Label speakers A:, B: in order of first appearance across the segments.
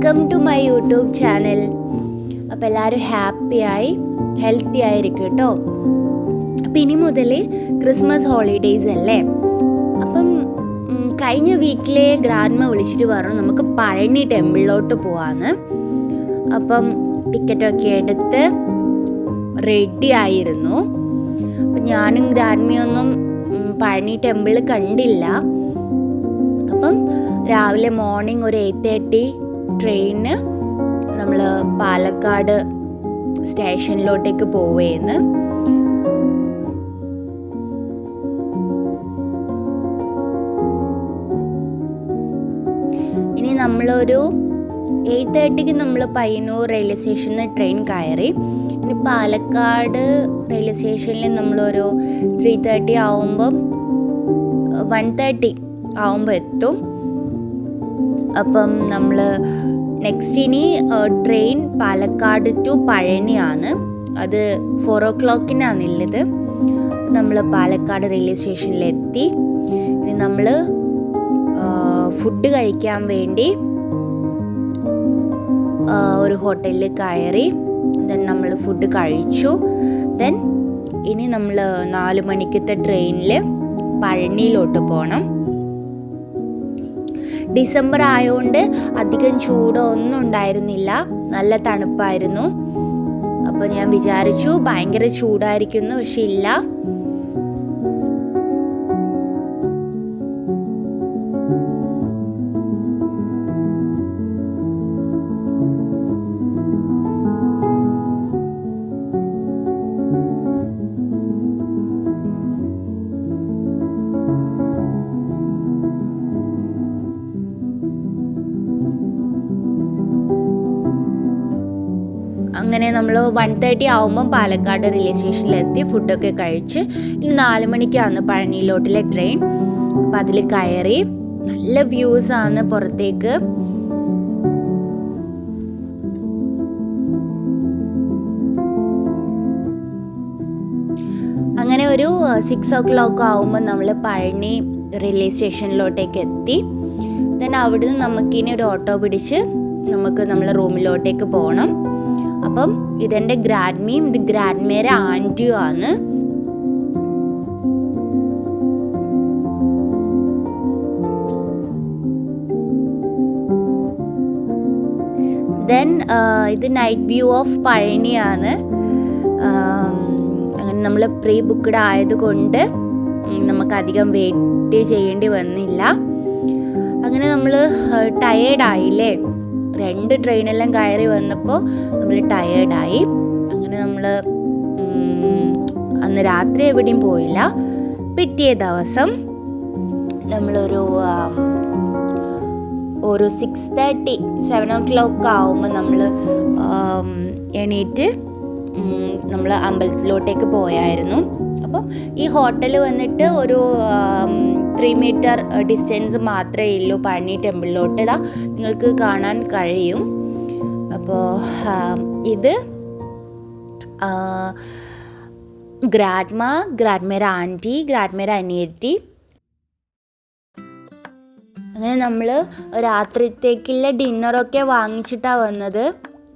A: Welcome to my YouTube channel. അപ്പോൾ എല്ലാവരും ഹാപ്പിയായി ഹെൽത്തി ആയിരിക്കും കേട്ടോ. അപ്പം ഇനി മുതൽ ക്രിസ്മസ് ഹോളിഡേയ്സ് അല്ലേ. അപ്പം കഴിഞ്ഞ വീക്കിലെ ഗ്രാൻഡ്മ വിളിച്ചിട്ട് പറഞ്ഞു നമുക്ക് പഴനി ടെമ്പിളിലോട്ട് പോവാന്ന്. അപ്പം ടിക്കറ്റൊക്കെ എടുത്ത് റെഡി ആയിരുന്നു. അപ്പം ഞാനും ഗ്രാൻഡ്മയൊന്നും പഴനി ടെമ്പിൾ കണ്ടില്ല. അപ്പം രാവിലെ മോർണിംഗ് ഒരു 8:30 ട്രെയിന് നമ്മൾ പാലക്കാട് സ്റ്റേഷനിലോട്ടേക്ക് പോവുകയെന്ന്. ഇനി നമ്മളൊരു 8:30 നമ്മൾ പയ്യന്നൂർ റെയിൽവേ സ്റ്റേഷനിൽ ട്രെയിൻ കയറി. ഇനി പാലക്കാട് റെയിൽവേ സ്റ്റേഷനിൽ നമ്മളൊരു 3:30 ആവുമ്പം 1:30 ആവുമ്പോൾ എത്തും. അപ്പം നമ്മൾ നെക്സ്റ്റ് ഇനി ട്രെയിൻ പാലക്കാട് ടു പഴനിയാണ്. അത് 4 o'clock ഉള്ളത്. നമ്മൾ പാലക്കാട് റെയിൽവേ സ്റ്റേഷനിലെത്തി. ഇനി നമ്മൾ ഫുഡ് കഴിക്കാൻ വേണ്ടി ഒരു ഹോട്ടലിൽ കയറി. ദെൻ നമ്മൾ ഫുഡ് കഴിച്ചു. ദെൻ ഇനി നമ്മൾ 4 മണിക്കത്തെ ട്രെയിനിൽ പഴനിയിലോട്ട് പോകണം. ഡിസംബർ ആയതുകൊണ്ട് അധികം ചൂടൊന്നും ഉണ്ടായിരുന്നില്ല, നല്ല തണുപ്പായിരുന്നു. അപ്പോൾ ഞാൻ വിചാരിച്ചു ഭയങ്കര ചൂടായിരിക്കുന്നു, പക്ഷെ ഇല്ല. അങ്ങനെ നമ്മൾ 1:30 ആവുമ്പം പാലക്കാട് റെയിൽവേ സ്റ്റേഷനിലെത്തി. ഫുഡൊക്കെ കഴിച്ച് ഇനി 4 മണിക്കാണ് പഴനിയിലോട്ടുള്ള ട്രെയിൻ. അപ്പം അതിൽ കയറി. നല്ല വ്യൂസാണ് പുറത്തേക്ക്. അങ്ങനെ ഒരു 6 o'clock ആവുമ്പോൾ നമ്മൾ പഴനി റെയിൽവേ സ്റ്റേഷനിലോട്ടേക്ക് എത്തി. ദെൻ അവിടുന്ന് നമുക്കിനി ഒരു ഓട്ടോ പിടിച്ച് നമുക്ക് നമ്മളെ റൂമിലോട്ടേക്ക് പോകണം. അപ്പം ഇതെൻ്റെ ഗ്രാൻഡ്മയും ഇത് ഗ്രാൻഡ്മയുടെ ആൻറ്റിയും ആണ്. ദെൻ ഇത് നൈറ്റ് വ്യൂ ഓഫ് പഴനിയാണ്. അങ്ങനെ നമ്മൾ പ്രീ ബുക്ക്ഡ് ആയതുകൊണ്ട് നമുക്കധികം വെയിറ്റ് ചെയ്യേണ്ടി വന്നില്ല. അങ്ങനെ നമ്മൾ ടയേർഡായില്ലേ, 2 ട്രെയിനെല്ലാം കയറി വന്നപ്പോൾ നമ്മൾ ടയേർഡായി. അങ്ങനെ നമ്മൾ അന്ന് രാത്രി എവിടെയും പോയില്ല. പിറ്റേ ദിവസം നമ്മളൊരു 6:30 7 o'clock ആവുമ്പോൾ നമ്മൾ എണീറ്റ് നമ്മൾ അമ്പലത്തിലോട്ടേക്ക് പോയായിരുന്നു. അപ്പം ഈ ഹോട്ടൽ വന്നിട്ട് ഒരു 3 meter ഡിസ്റ്റൻസ് മാത്രമേ ഉള്ളൂ പഴനി ടെമ്പിളിലോട്ട്. ഇതാ നിങ്ങൾക്ക് കാണാൻ കഴിയും. അപ്പോൾ ഇത് ഗ്രാൻഡ്മയുടെ ആൻറ്റി, ഗ്രാൻഡ്മയുടെ അനിയത്തി. അങ്ങനെ നമ്മൾ രാത്രിത്തേക്കുള്ള ഡിന്നറൊക്കെ വാങ്ങിച്ചിട്ടാണ് വന്നത്.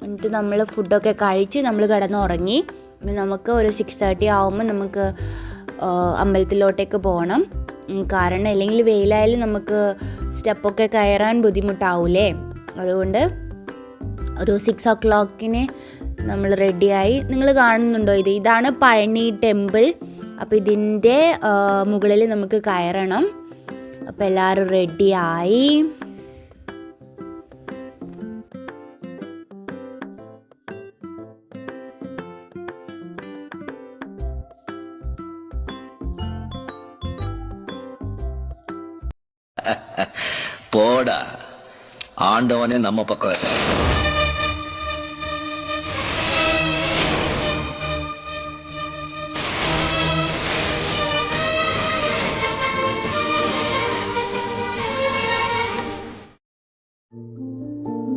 A: എന്നിട്ട് നമ്മൾ ഫുഡൊക്കെ കഴിച്ച് നമ്മൾ കിടന്നുറങ്ങി. ഇനി നമുക്ക് ഒരു 6:30 ആവുമ്പോൾ നമുക്ക് അമ്പലത്തിലോട്ടേക്ക് പോകണം. കാരണം അല്ലെങ്കിൽ വെയിലായാലും നമുക്ക് സ്റ്റെപ്പൊക്കെ കയറാൻ ബുദ്ധിമുട്ടാവൂലേ. അതുകൊണ്ട് ഒരു 6 o'clock നമ്മൾ റെഡിയായി. നിങ്ങൾ കാണുന്നുണ്ടോ, ഇതാണ് പഴനി ടെമ്പിൾ. അപ്പോൾ ഇതിൻ്റെ മുകളിൽ നമുക്ക് കയറണം. അപ്പോൾ എല്ലാവരും റെഡിയായി.
B: போடா ஆண்டவனே நம்ம பக்கம்.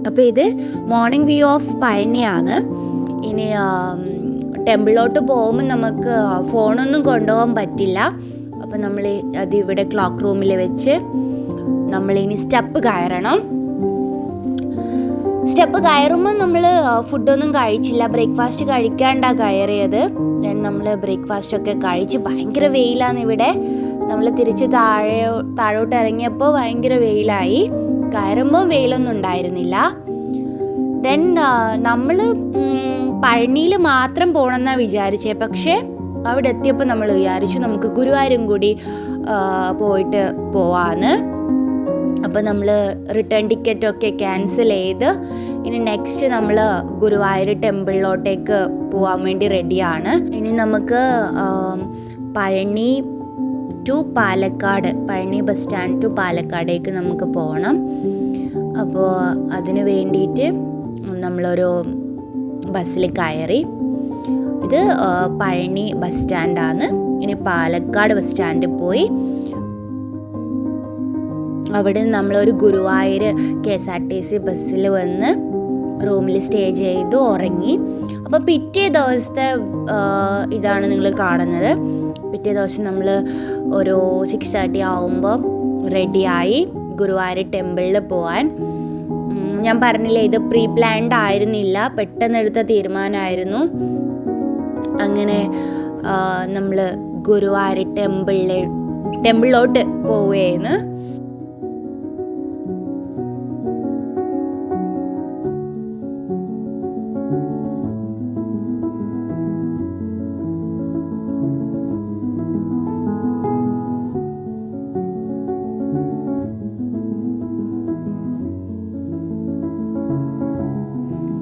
A: അപ്പോൾ ഇത് മോർണിംഗ് വ്യൂ ഓഫ് പഴനിയാണ്. ഇനി ടെമ്പിളിലോട്ട് പോകുമ്പോൾ നമുക്ക് ഫോണൊന്നും കൊണ്ടുപോകാൻ പറ്റില്ല. അപ്പോൾ നമ്മൾ അതിവിടെ ക്ലോക്ക് റൂമിൽ വെച്ച് നമ്മളിനി സ്റ്റെപ്പ് കയറണം. സ്റ്റെപ്പ് കയറുമ്പോൾ നമ്മൾ ഫുഡൊന്നും കഴിച്ചില്ല, ബ്രേക്ക്ഫാസ്റ്റ് കഴിക്കാണ്ടാണ് കയറിയത്. ദെൻ നമ്മൾ ബ്രേക്ക്ഫാസ്റ്റൊക്കെ കഴിച്ച് ഭയങ്കര വെയിലാണ് ഇവിടെ. നമ്മൾ തിരിച്ച് താഴോട്ട് ഇറങ്ങിയപ്പോൾ ഭയങ്കര വെയിലായി, കയറുമ്പോൾ വെയിലൊന്നും ഉണ്ടായിരുന്നില്ല. ദെൻ നമ്മൾ പഴനിയിൽ മാത്രം പോകണമെന്നാണ് വിചാരിച്ചത്. പക്ഷേ അവിടെ എത്തിയപ്പോൾ നമ്മൾ വിചാരിച്ചു നമുക്ക് ഗുരുവായൂരും കൂടി പോയിട്ട് പോവാന്ന്. അപ്പോൾ നമ്മൾ റിട്ടേൺ ടിക്കറ്റൊക്കെ ക്യാൻസൽ ചെയ്ത് ഇനി നെക്സ്റ്റ് നമ്മൾ ഗുരുവായൂർ ടെമ്പിളിലോട്ടേക്ക് പോകാൻ വേണ്ടി റെഡിയാണ്. ഇനി നമുക്ക് Palani to Palakkad, Palani bus stand to പാലക്കാടേക്ക് നമുക്ക് പോകണം. അപ്പോൾ അതിന് വേണ്ടിയിട്ട് നമ്മളൊരു ബസ്സിൽ കയറി. ഇത് പഴനി ബസ് സ്റ്റാൻഡാണ്. ഇനി പാലക്കാട് ബസ് സ്റ്റാൻഡിൽ പോയി അവിടെ നമ്മളൊരു ഗുരുവായൂർ KSRTC ബസ്സിൽ വന്ന് റൂമിൽ സ്റ്റേ ചെയ്തു ഉറങ്ങി. അപ്പോൾ പിറ്റേ ദിവസത്തെ ഇതാണ് നിങ്ങൾ കാണുന്നത്. പിറ്റേ ദിവസം നമ്മൾ ഒരു 6:30 ആവുമ്പോൾ റെഡിയായി ഗുരുവായൂർ ടെമ്പിളിൽ പോകാൻ. ഞാൻ പറഞ്ഞില്ലേ, ഇത് പ്രീ പ്ലാൻഡ് ആയിരുന്നില്ല, പെട്ടെന്ന് എടുത്ത തീരുമാനമായിരുന്നു. അങ്ങനെ നമ്മൾ ഗുരുവായൂർ ടെമ്പിളിലോട്ട് പോവുകയാണ്.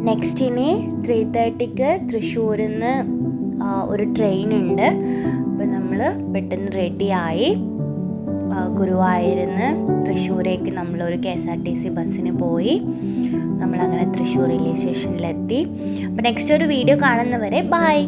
A: നെക്സ്റ്റിന് 3:30 തൃശ്ശൂരിൽ നിന്ന് ഒരു ട്രെയിൻ ഉണ്ട്. അപ്പോൾ നമ്മൾ പെട്ടെന്ന് റെഡിയായി ഗുരുവായൂരിൽ നിന്ന് തൃശ്ശൂരേക്ക് നമ്മളൊരു KSRTC ബസ്സിന് പോയി. നമ്മളങ്ങനെ തൃശ്ശൂർ റെയിൽവേ സ്റ്റേഷനിലെത്തി. അപ്പോൾ നെക്സ്റ്റ് ഒരു വീഡിയോ കാണുന്നവരെ ബൈ.